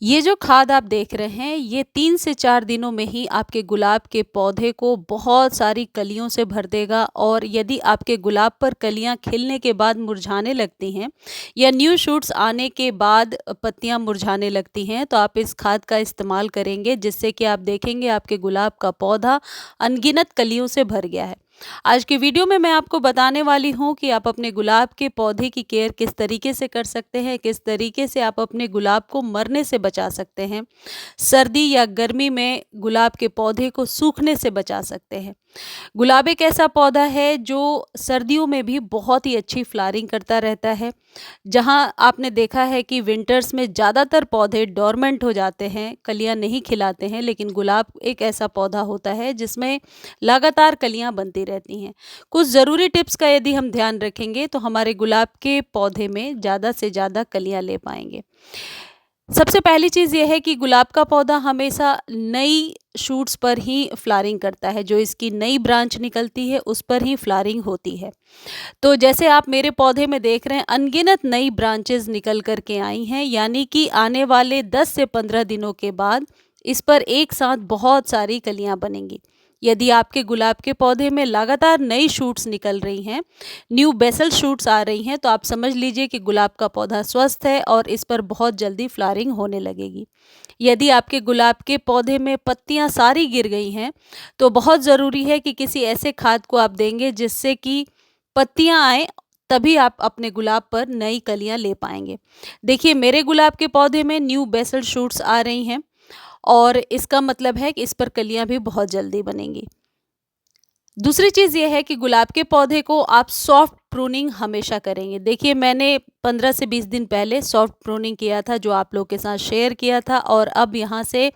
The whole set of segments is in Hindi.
ये जो खाद आप देख रहे हैं, ये 3 से 4 दिनों में ही आपके गुलाब के पौधे को बहुत सारी कलियों से भर देगा। और यदि आपके गुलाब पर कलियां खिलने के बाद मुरझाने लगती हैं या न्यू शूट्स आने के बाद पत्तियां मुरझाने लगती हैं, तो आप इस खाद का इस्तेमाल करेंगे, जिससे कि आप देखेंगे आपके गुलाब का पौधा अनगिनत कलियों से भर गया है। आज की वीडियो में मैं आपको बताने वाली हूँ कि आप अपने गुलाब के पौधे की केयर किस तरीके से कर सकते हैं, किस तरीके से आप अपने गुलाब को मरने से बचा सकते हैं, सर्दी या गर्मी में गुलाब के पौधे को सूखने से बचा सकते हैं। गुलाब एक ऐसा पौधा है जो सर्दियों में भी बहुत ही अच्छी फ्लावरिंग करता रहता है। जहां आपने देखा है कि विंटर्स में ज़्यादातर पौधे डोरमेंट हो जाते हैं, कलियां नहीं खिलाते हैं, लेकिन गुलाब एक ऐसा पौधा होता है जिसमें लगातार कलियां बनती रहती हैं। कुछ ज़रूरी टिप्स का यदि हम ध्यान रखेंगे तो हमारे गुलाब के पौधे में ज़्यादा से ज़्यादा कलियां ले पाएंगे। सबसे पहली चीज़ ये है कि गुलाब का पौधा हमेशा नई शूट्स पर ही फ्लावरिंग करता है। जो इसकी नई ब्रांच निकलती है उस पर ही फ्लावरिंग होती है। तो जैसे आप मेरे पौधे में देख रहे हैं, अनगिनत नई ब्रांचेस निकल कर के आई हैं, यानी कि आने वाले 10 से 15 दिनों के बाद इस पर एक साथ बहुत सारी कलियां बनेंगी। यदि आपके गुलाब के पौधे में लगातार नई शूट्स निकल रही हैं, न्यू बेसल शूट्स आ रही हैं, तो आप समझ लीजिए कि गुलाब का पौधा स्वस्थ है और इस पर बहुत जल्दी फ्लावरिंग होने लगेगी। यदि आपके गुलाब के पौधे में पत्तियां सारी गिर गई हैं, तो बहुत ज़रूरी है कि किसी ऐसे खाद को आप देंगे जिससे कि पत्तियां आए, तभी आप अपने गुलाब पर नई कलियां ले पाएंगे। देखिए, मेरे गुलाब के पौधे में न्यू बेसल शूट्स आ रही हैं और इसका मतलब है कि इस पर कलियां भी बहुत जल्दी बनेंगी। दूसरी चीज़ ये है कि गुलाब के पौधे को आप सॉफ्ट प्रूनिंग हमेशा करेंगे। देखिए, मैंने 15 से 20 दिन पहले सॉफ्ट प्रूनिंग किया था, जो आप लोग के साथ शेयर किया था, और अब यहाँ से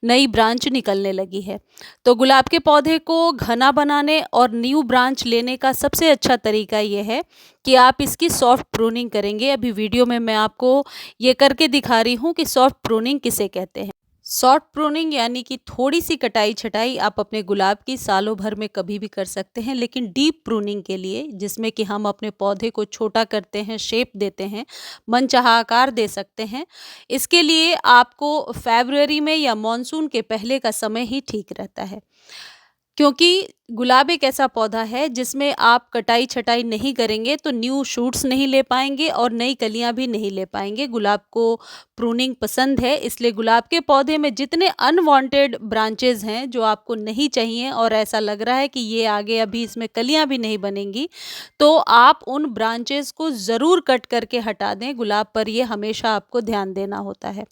नई ब्रांच निकलने लगी है। तो गुलाब के पौधे को घना बनाने और न्यू ब्रांच लेने का सबसे अच्छा तरीका ये है कि आप इसकी सॉफ्ट प्रूनिंग करेंगे। अभी वीडियो में मैं आपको ये करके दिखा रही हूँ कि सॉफ्ट प्रूनिंग किसे कहते हैं। शॉर्ट प्रूनिंग यानी कि थोड़ी सी कटाई छटाई आप अपने गुलाब की सालों भर में कभी भी कर सकते हैं, लेकिन डीप प्रूनिंग के लिए, जिसमें कि हम अपने पौधे को छोटा करते हैं, शेप देते हैं, मनचाहा आकार दे सकते हैं, इसके लिए आपको फरवरी में या मॉनसून के पहले का समय ही ठीक रहता है। क्योंकि गुलाब एक ऐसा पौधा है जिसमें आप कटाई छटाई नहीं करेंगे तो न्यू शूट्स नहीं ले पाएंगे और नई कलियां भी नहीं ले पाएंगे। गुलाब को प्रूनिंग पसंद है, इसलिए गुलाब के पौधे में जितने अनवांटेड ब्रांचेज हैं जो आपको नहीं चाहिए और ऐसा लग रहा है कि ये आगे अभी इसमें कलियां भी नहीं बनेंगी, तो आप उन ब्रांचेज को ज़रूर कट करके हटा दें। गुलाब पर ये हमेशा आपको ध्यान देना होता है।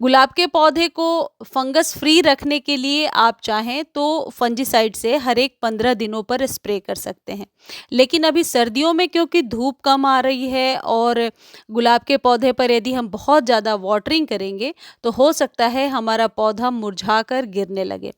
गुलाब के पौधे को फंगस फ्री रखने के लिए आप चाहें तो फंजीसाइड से हर एक 15 दिनों पर स्प्रे कर सकते हैं। लेकिन अभी सर्दियों में क्योंकि धूप कम आ रही है और गुलाब के पौधे पर यदि हम बहुत ज़्यादा वाटरिंग करेंगे तो हो सकता है हमारा पौधा मुरझाकर गिरने लगे।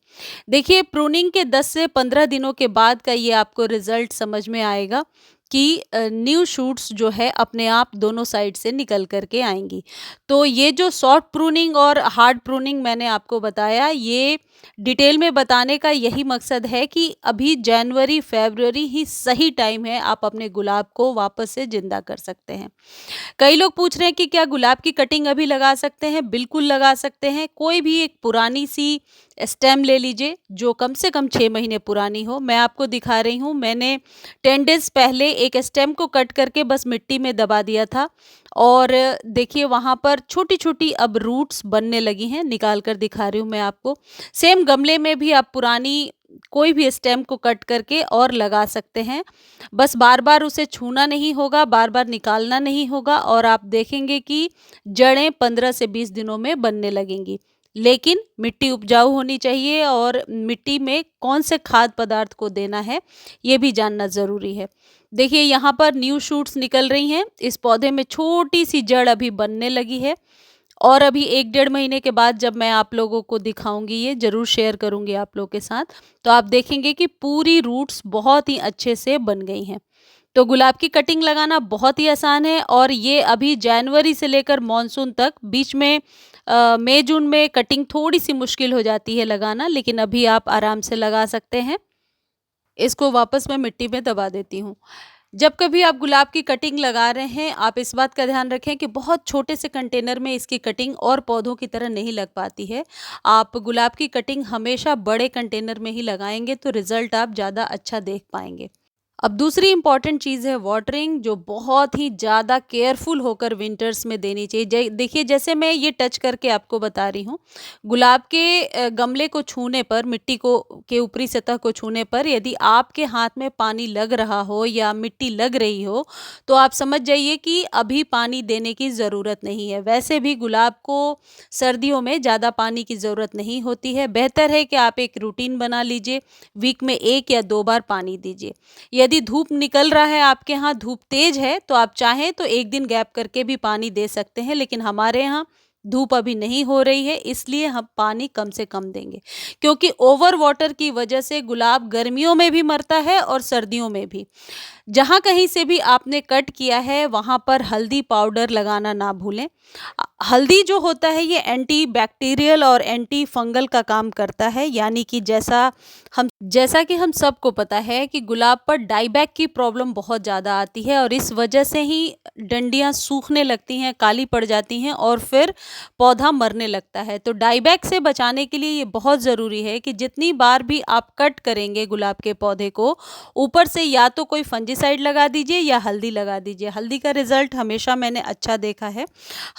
देखिए, प्रूनिंग के 10 से 15 दिनों के बाद का ये आपको रिजल्ट समझ में आएगा कि न्यू शूट्स जो है अपने आप दोनों साइड से निकल कर के आएंगी। तो ये जो सॉफ्ट प्रूनिंग और हार्ड प्रूनिंग मैंने आपको बताया, ये डिटेल में बताने का यही मकसद है कि अभी जनवरी फरवरी ही सही टाइम है, आप अपने गुलाब को वापस से जिंदा कर सकते हैं। कई लोग पूछ रहे हैं कि क्या गुलाब की कटिंग अभी लगा सकते हैं? बिल्कुल लगा सकते हैं। कोई भी एक पुरानी सी स्टेम ले लीजिए जो कम से कम 6 महीने पुरानी हो। मैं आपको दिखा रही हूँ, मैंने 10 डेज पहले एक स्टेम को कट करके बस मिट्टी में दबा दिया था और देखिए वहाँ पर छोटी छोटी अब रूट्स बनने लगी हैं। निकाल कर दिखा रही हूँ मैं आपको। सेम गमले में भी आप पुरानी कोई भी स्टेम को कट करके और लगा सकते हैं। बस बार बार उसे छूना नहीं होगा, बार बार निकालना नहीं होगा और आप देखेंगे कि जड़ें 15 से 20 दिनों में बनने लगेंगी। लेकिन मिट्टी उपजाऊ होनी चाहिए और मिट्टी में कौन से खाद पदार्थ को देना है ये भी जानना ज़रूरी है। देखिए, यहाँ पर न्यू शूट्स निकल रही हैं। इस पौधे में छोटी सी जड़ अभी बनने लगी है और अभी 1 डेढ़ महीने के बाद जब मैं आप लोगों को दिखाऊंगी, ये ज़रूर शेयर करूंगी आप लोगों के साथ, तो आप देखेंगे कि पूरी रूट्स बहुत ही अच्छे से बन गई हैं। तो गुलाब की कटिंग लगाना बहुत ही आसान है और ये अभी जनवरी से लेकर मॉनसून तक, बीच में मई जून में कटिंग थोड़ी सी मुश्किल हो जाती है लगाना, लेकिन अभी आप आराम से लगा सकते हैं। इसको वापस मैं मिट्टी में दबा देती हूँ। जब कभी आप गुलाब की कटिंग लगा रहे हैं, आप इस बात का ध्यान रखें कि बहुत छोटे से कंटेनर में इसकी कटिंग और पौधों की तरह नहीं लग पाती है। आप गुलाब की कटिंग हमेशा बड़े कंटेनर में ही लगाएँगे तो रिज़ल्ट आप ज़्यादा अच्छा देख पाएँगे। अब दूसरी इम्पॉर्टेंट चीज़ है वाटरिंग, जो बहुत ही ज़्यादा केयरफुल होकर विंटर्स में देनी चाहिए। देखिए, जैसे मैं ये टच करके आपको बता रही हूँ, गुलाब के गमले को छूने पर, मिट्टी को के ऊपरी सतह को छूने पर यदि आपके हाथ में पानी लग रहा हो या मिट्टी लग रही हो, तो आप समझ जाइए कि अभी पानी देने की ज़रूरत नहीं है। वैसे भी गुलाब को सर्दियों में ज़्यादा पानी की ज़रूरत नहीं होती है। बेहतर है कि आप एक रूटीन बना लीजिए, वीक में 1 या 2 बार पानी दीजिए। यदि धूप निकल रहा है, आपके यहाँ धूप तेज है, तो आप चाहें तो 1 दिन गैप करके भी पानी दे सकते हैं, लेकिन हमारे यहाँ धूप अभी नहीं हो रही है, इसलिए हम पानी कम से कम देंगे। क्योंकि ओवर वाटर की वजह से गुलाब गर्मियों में भी मरता है और सर्दियों में भी। जहाँ कहीं से भी आपने कट किया है, वहाँ पर हल्दी पाउडर लगाना ना भूलें। हल्दी जो होता है, ये एंटी बैक्टीरियल और एंटी फंगल का काम करता है, यानी कि जैसा कि हम सबको पता है कि गुलाब पर डाईबैक की प्रॉब्लम बहुत ज़्यादा आती है और इस वजह से ही डंडियाँ सूखने लगती हैं, काली पड़ जाती हैं और फिर पौधा मरने लगता है। तो डाईबैक से बचाने के लिए ये बहुत ज़रूरी है कि जितनी बार भी आप कट करेंगे गुलाब के पौधे को, ऊपर से या तो कोई फंजीसाइड लगा दीजिए या हल्दी लगा दीजिए। हल्दी का रिज़ल्ट हमेशा मैंने अच्छा देखा है।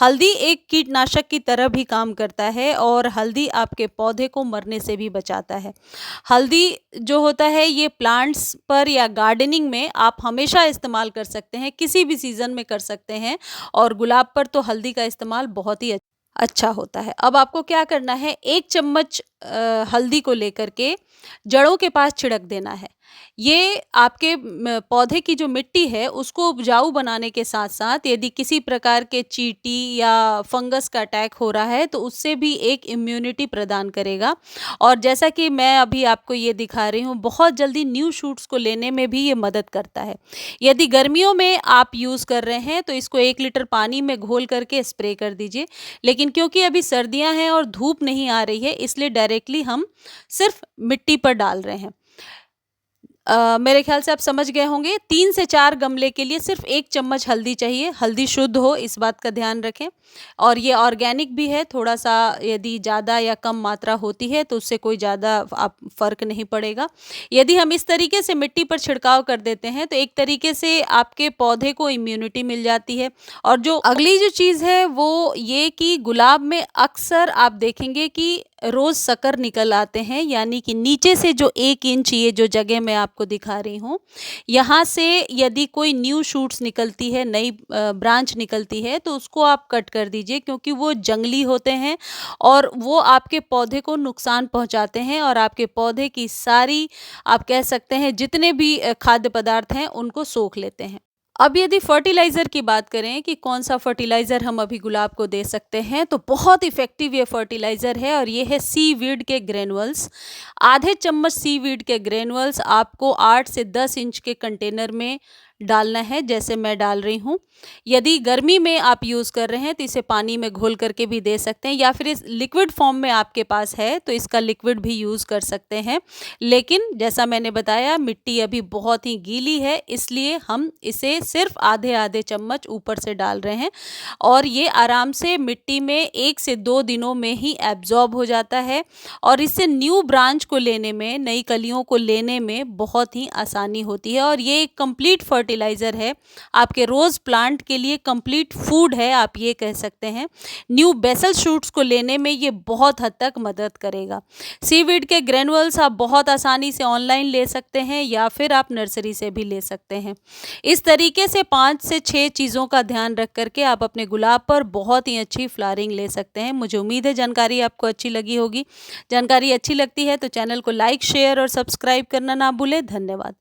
हल्दी एक कीटनाशक की तरह भी काम करता है और हल्दी आपके पौधे को मरने से भी बचाता है। हल्दी जो होता है, ये प्लांट्स पर या गार्डनिंग में आप हमेशा इस्तेमाल कर सकते हैं, किसी भी सीज़न में कर सकते हैं और गुलाब पर तो हल्दी का इस्तेमाल बहुत ही अच्छा होता है। अब आपको क्या करना है, 1 चम्मच हल्दी को लेकर के जड़ों के पास छिड़क देना है। ये आपके पौधे की जो मिट्टी है उसको उपजाऊ बनाने के साथ-साथ यदि किसी प्रकार के चींटी या फंगस का अटैक हो रहा है तो उससे भी एक इम्यूनिटी प्रदान करेगा। और जैसा कि मैं अभी आपको ये दिखा रही हूँ, बहुत जल्दी न्यू शूट्स को लेने में भी ये मदद करता है। यदि गर्मियों में आप यूज़ कर रहे हैं तो इसको 1 लीटर पानी में घोल करके स्प्रे कर दीजिए। लेकिन क्योंकि अभी सर्दियाँ हैं और धूप नहीं आ रही है, इसलिए डायरेक्टली हम सिर्फ मिट्टी पर डाल रहे हैं। मेरे ख़्याल से आप समझ गए होंगे, 3 से 4 गमले के लिए सिर्फ़ 1 चम्मच हल्दी चाहिए। हल्दी शुद्ध हो, इस बात का ध्यान रखें। और ये ऑर्गेनिक भी है, थोड़ा-सा यदि ज़्यादा या कम मात्रा होती है तो उससे कोई ज़्यादा आप फ़र्क नहीं पड़ेगा। यदि हम इस तरीके से मिट्टी पर छिड़काव कर देते हैं तो एक तरीके से आपके पौधे को इम्यूनिटी मिल जाती है। और जो अगली जो चीज़ है वो ये कि गुलाब में अक्सर आप देखेंगे कि रोज़ सकर निकल आते हैं, यानी कि नीचे से जो 1 इंच, ये जो जगह मैं आपको दिखा रही हूँ, यहाँ से यदि कोई न्यू शूट्स निकलती है, नई ब्रांच निकलती है तो उसको आप कट कर दीजिए, क्योंकि वो जंगली होते हैं और वो आपके पौधे को नुकसान पहुँचाते हैं और आपके पौधे की सारी, आप कह सकते हैं, जितने भी खाद्य पदार्थ हैं उनको सोख लेते हैं। अब यदि फर्टिलाइज़र की बात करें कि कौन-सा फर्टिलाइज़र हम अभी गुलाब को दे सकते हैं, तो बहुत इफ़ेक्टिव ये फर्टिलाइज़र है और ये है सीवीड के ग्रैन्युअल्स। आधे चम्मच सीवीड के ग्रैन्युअल्स आपको 8 से 10 इंच के कंटेनर में डालना है, जैसे मैं डाल रही हूँ। यदि गर्मी में आप यूज़ कर रहे हैं तो इसे पानी में घोल करके भी दे सकते हैं, या फिर इस लिक्विड फॉर्म में आपके पास है तो इसका लिक्विड भी यूज़ कर सकते हैं। लेकिन जैसा मैंने बताया, मिट्टी अभी बहुत ही गीली है, इसलिए हम इसे सिर्फ आधे-आधे चम्मच ऊपर से डाल रहे हैं और ये आराम से मिट्टी में 1 से 2 दिनों में ही एब्ज़ॉर्ब हो जाता है और इससे न्यू ब्रांच को लेने में, नई कलियों को लेने में बहुत ही आसानी होती है। और ये एक कंप्लीट फर्टिलाइज़र है, आपके रोज़ प्लांट के लिए कंप्लीट फूड है, आप ये कह सकते हैं। न्यू बेसल शूट्स को लेने में ये बहुत हद तक मदद करेगा। सीवीड के ग्रैन्युअल्स आप बहुत आसानी से ऑनलाइन ले सकते हैं या फिर आप नर्सरी से भी ले सकते हैं। इस तरीके से 5 से 6 चीज़ों का ध्यान रख करके आप अपने गुलाब पर बहुत ही अच्छी फ्लावरिंग ले सकते हैं। मुझे उम्मीद है जानकारी आपको अच्छी लगी होगी। जानकारी अच्छी लगती है तो चैनल को लाइक, शेयर और सब्सक्राइब करना ना भूलें। धन्यवाद।